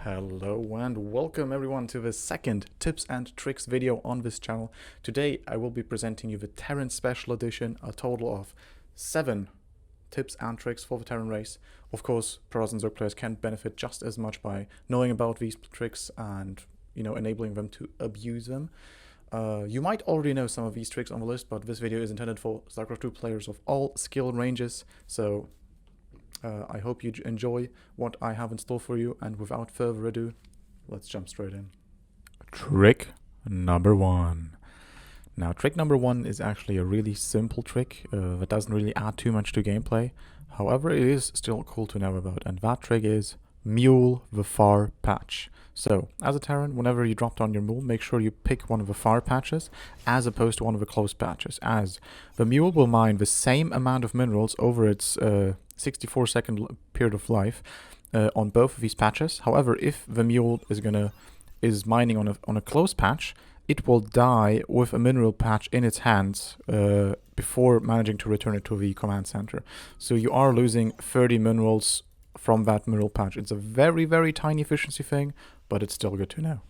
Hello and welcome everyone to the second tips and tricks video on this channel. Today I will be presenting you the Terran Special Edition, a total of 7 tips and tricks for the Terran race. Of course, Protoss and Zerg players can benefit just as much by knowing about these tricks and, enabling them to abuse them. You might already know some of these tricks on the list, but this video is intended for Starcraft 2 players of all skill ranges, so I hope you enjoy what I have in store for you, and without further ado, let's jump straight in. Trick number 1. Now, trick number 1 is actually a really simple trick that doesn't really add too much to gameplay. However, it is still cool to know about, and that trick is Mule the Far Patch. So, as a Terran, whenever you drop down your Mule, make sure you pick one of the far patches as opposed to one of the close patches, as the Mule will mine the same amount of minerals over its 64-second period of life on both of these patches. However, if the Mule is mining on a close patch, it will die with a mineral patch in its hands before managing to return it to the command center. So you are losing 30 minerals from that mineral patch. It's a very, very tiny efficiency thing, but it's still good to know.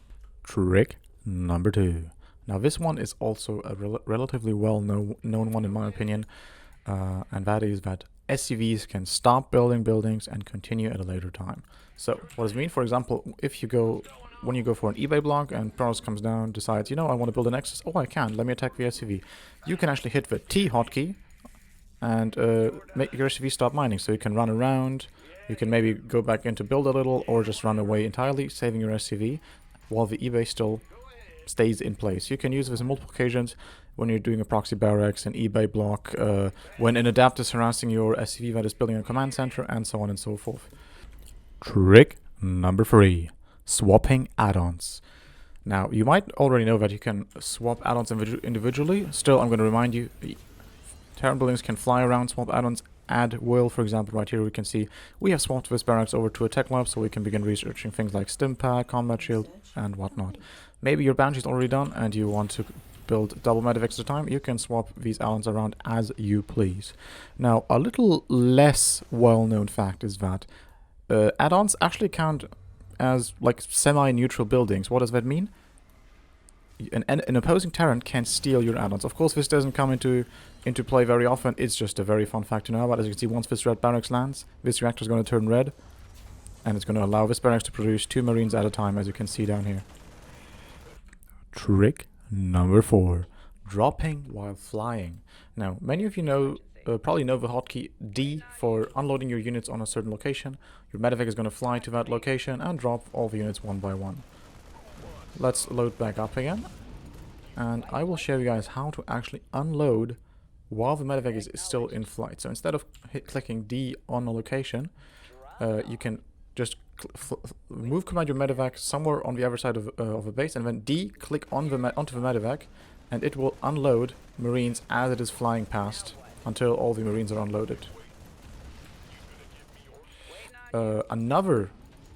Trick number 2. Now this one is also a relatively well-known one in my opinion, and that is that SCVs can stop building buildings and continue at a later time. So what does it mean? For example, when you go for an eBay block and Protoss comes down, decides, I want to build a Nexus. Oh, I can. Let me attack the SCV. You can actually hit the T hotkey and make your SCV stop mining. So you can run around, you can maybe go back in to build a little, or just run away entirely, saving your SCV, while the eBay still stays in place. You can use this on multiple occasions when you're doing a proxy barracks, an eBay block, when an adapt is harassing your SCV that is building a command center, and so on and so forth. Trick number 3. Swapping add-ons. Now, you might already know that you can swap add-ons individually. Still, I'm going to remind you, Terran buildings can fly around, swap add-ons. Add will, for example, right here we can see we have swapped this barracks over to a tech lab, so we can begin researching things like stim pack, combat shield, and whatnot. Maybe your bounty is already done and you want to build double medevacs at a time. You can swap these add-ons around as you please. Now, a little less well-known fact is that add-ons actually count as like semi-neutral buildings. What does that mean? An opposing Terran can steal your add-ons. Of course, this doesn't come into play very often. It's just a very fun fact to know about. As you can see, once this red barracks lands, this reactor is going to turn red, and it's going to allow this barracks to produce 2 marines at a time, as you can see down here. Trick number 4. Dropping while flying. Now, many of you probably know the hotkey D for unloading your units on a certain location. Your medevac is going to fly to that location and drop all the units one by one. Let's load back up again, and I will show you guys how to actually unload while the medevac is still in flight. So instead of clicking D on a location, you can just move command your medevac somewhere on the other side of the base, and then D click on onto the medevac, and it will unload marines as it is flying past until all the marines are unloaded.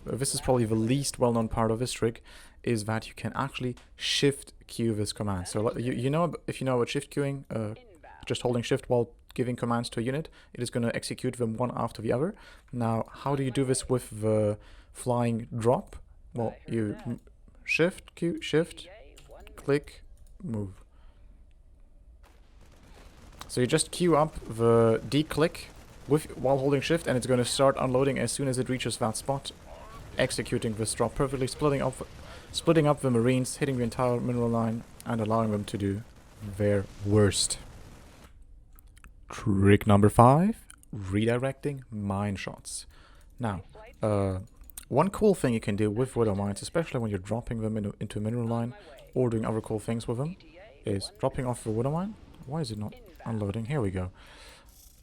This is probably the least well-known part of this trick, is that you can actually shift queue this command. So if you know about shift queuing, just holding shift while giving commands to a unit, it is going to execute them one after the other. Now, how do you do this with the flying drop? Well, you shift, click, move. So you just queue up the D click while holding shift, and it's going to start unloading as soon as it reaches that spot, executing this drop perfectly, splitting up the marines, hitting the entire mineral line, and allowing them to do their worst. Trick number 5. Redirecting mine shots. Now, one cool thing you can do with widow mines, especially when you're dropping them into a mineral line or doing other cool things with them, is dropping off the widow mine. Why is it not unloading? Here we go.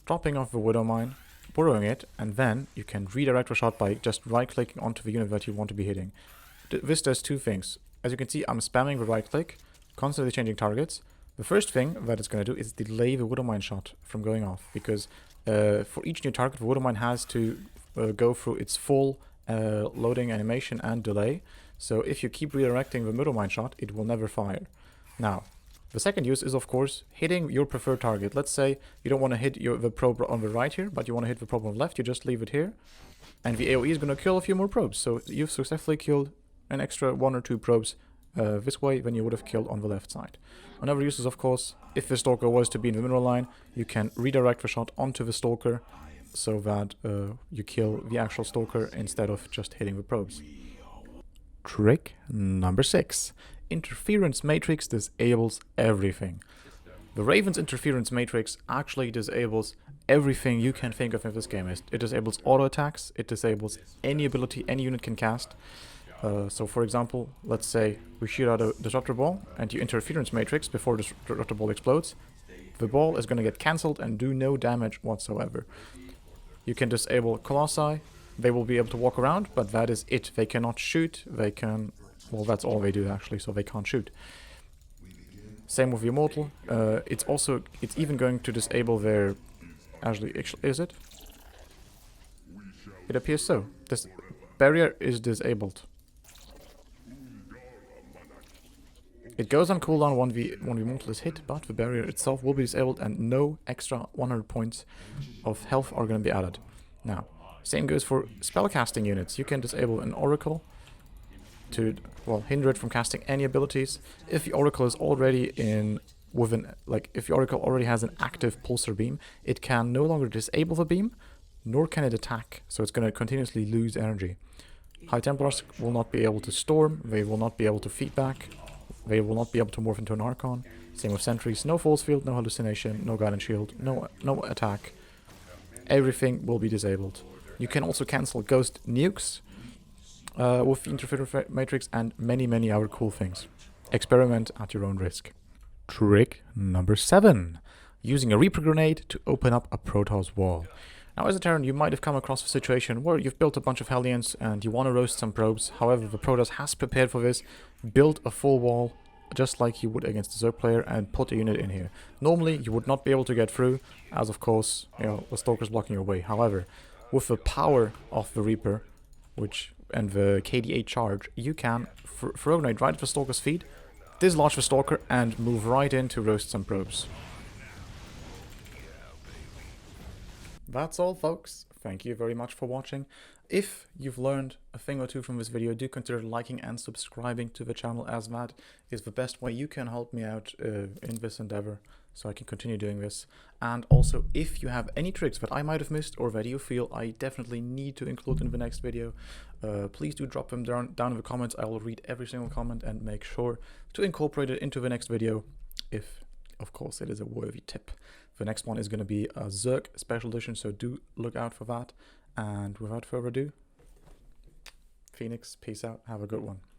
Dropping off the widow mine, borrowing it, and then you can redirect a shot by just right-clicking onto the unit that you want to be hitting. This does 2 things. As you can see, I'm spamming the right-click, constantly changing targets. The first thing that it's going to do is delay the widow mine shot from going off, because for each new target, the widow mine has to go through its full loading animation and delay. So if you keep redirecting the widow mine shot, it will never fire. Now, The second use is, of course, hitting your preferred target. Let's say you don't want to hit the probe on the right here, but you want to hit the probe on the left. You just leave it here, And the AoE is going to kill a few more probes. So you've successfully killed an extra 1 or 2 probes this way than you would have killed on the left side. On other uses, of course, if the Stalker was to be in the mineral line, you can redirect the shot onto the Stalker so that you kill the actual Stalker instead of just hitting the probes. Trick number 6. Interference Matrix disables everything. The Raven's Interference Matrix actually disables everything you can think of in this game. It disables auto attacks, it disables any ability any unit can cast. So for example, let's say we shoot out a Disruptor Ball and you Interference Matrix before the Disruptor Ball explodes. The ball is going to get cancelled and do no damage whatsoever. You can disable Colossi. They will be able to walk around, but that is it. They cannot shoot. They can... Well, that's all they do actually, so they can't shoot. Same with the Immortal. It's even going to disable their... Actually, is it? It appears so. This barrier is disabled. It goes on cooldown when the Immortal is hit, but the barrier itself will be disabled and no extra 100 points of health are going to be added. Now, same goes for spellcasting units. You can disable an Oracle to, well, hinder it from casting any abilities. If the Oracle is already if the Oracle already has an active pulsar beam, it can no longer disable the beam, nor can it attack, so it's going to continuously lose energy. High Templars will not be able to storm, they will not be able to feedback, they will not be able to morph into an Archon. Same with Sentries, no Force Field, no Hallucination, no Guidance Shield, no attack. Everything will be disabled. You can also cancel Ghost Nukes with the Interference Matrix and many other cool things. Experiment at your own risk. Trick number 7. Using a Reaper Grenade to open up a Protoss wall. Now, as a Terran, you might have come across a situation where you've built a bunch of Hellions and you want to roast some probes. However, the Protoss has prepared for this, built a full wall, just like you would against a Zerg player, and put a unit in here. Normally, you would not be able to get through, as of course, the Stalker's blocking your way. However, with the power of the Reaper, and the KDA charge, you can throw a grenade right at the Stalker's feet, dislodge the Stalker, and move right in to roast some probes. That's all, folks. Thank you very much for watching. If you've learned a thing or two from this video, do consider liking and subscribing to the channel, as that is the best way you can help me out in this endeavor, so I can continue doing this. And also, if you have any tricks that I might have missed or that you feel I definitely need to include in the next video, please do drop them down in the comments. I will read every single comment and make sure to incorporate it into the next video, if, of course, it is a worthy tip. The next one is going to be a Zerg special edition, so do look out for that. And without further ado, Phoenix, peace out, have a good one.